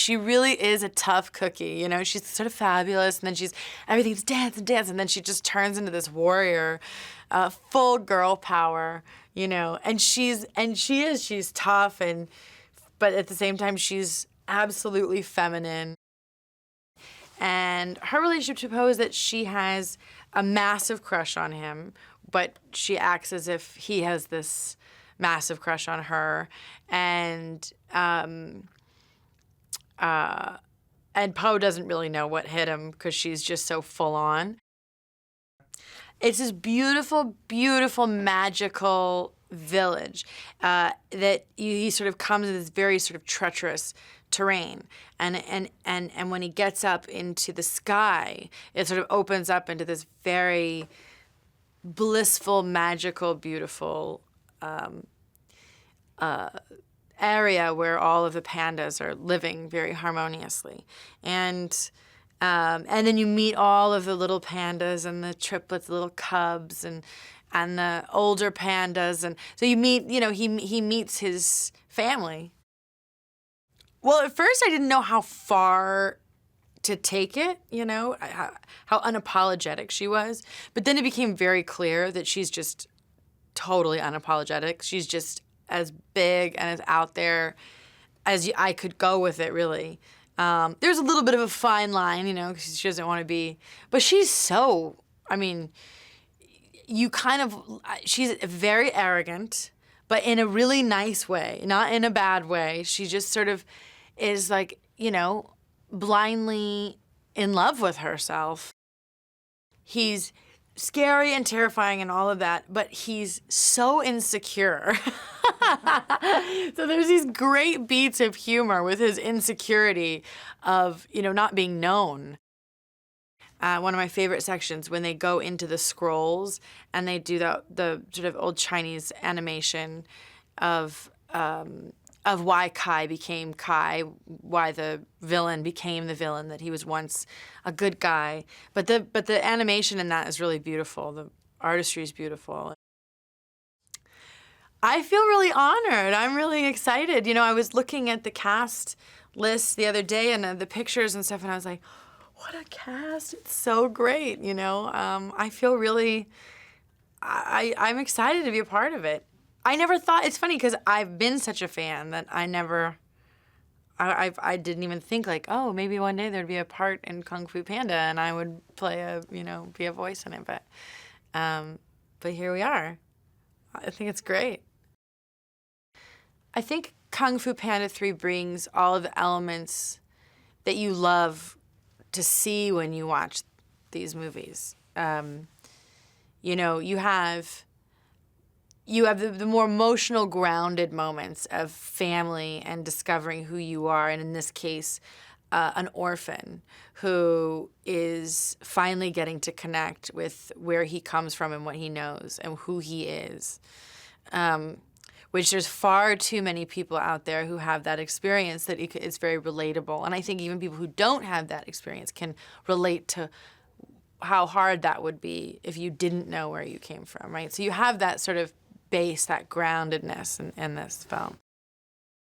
she really is a tough cookie, you know? She's sort of fabulous, and then everything's dance and dance, and then she just turns into this warrior, full girl power, you know? And she's tough, but at the same time, she's absolutely feminine. And her relationship to Poe is that she has a massive crush on him, but she acts as if he has this massive crush on her. And Poe doesn't really know what hit him because she's just so full on. It's this beautiful, beautiful, magical village that he sort of comes in this very sort of treacherous terrain, and when he gets up into the sky, it sort of opens up into this very blissful, magical, beautiful area where all of the pandas are living very harmoniously, and then you meet all of the little pandas and the triplets, the little cubs, and the older pandas, and so you meet, you know, he meets his family. Well, at first I didn't know how far to take it, you know, how unapologetic she was. But then it became very clear that she's just totally unapologetic. She's just as big and as out there as I could go with it, really. There's a little bit of a fine line, you know, because she doesn't want to be, but she's so, I mean, she's very arrogant, but in a really nice way, not in a bad way. She just sort of is like, you know, blindly in love with herself. He's scary and terrifying and all of that, but he's so insecure. So there's these great beats of humor with his insecurity of, you know, not being known. One of my favorite sections when they go into the scrolls and they do the sort of old Chinese animation of why Kai became Kai, why the villain became the villain, that he was once a good guy. But the animation in that is really beautiful. The artistry is beautiful. I feel really honored. I'm really excited. You know, I was looking at the cast list the other day and the pictures and stuff, and I was like, what a cast. It's so great, you know. I feel really, I'm excited to be a part of it. I never thought, it's funny because I've been such a fan that I didn't even think like, oh, maybe one day there'd be a part in Kung Fu Panda and I would play be a voice in it. But here we are. I think it's great. I think Kung Fu Panda 3 brings all of the elements that you love to see when you watch these movies. You know, you have the more emotional, grounded moments of family and discovering who you are, and in this case, an orphan who is finally getting to connect with where he comes from and what he knows and who he is. Which there's far too many people out there who have that experience that it's very relatable. And I think even people who don't have that experience can relate to how hard that would be if you didn't know where you came from, right? So you have that sort of base, that groundedness in this film.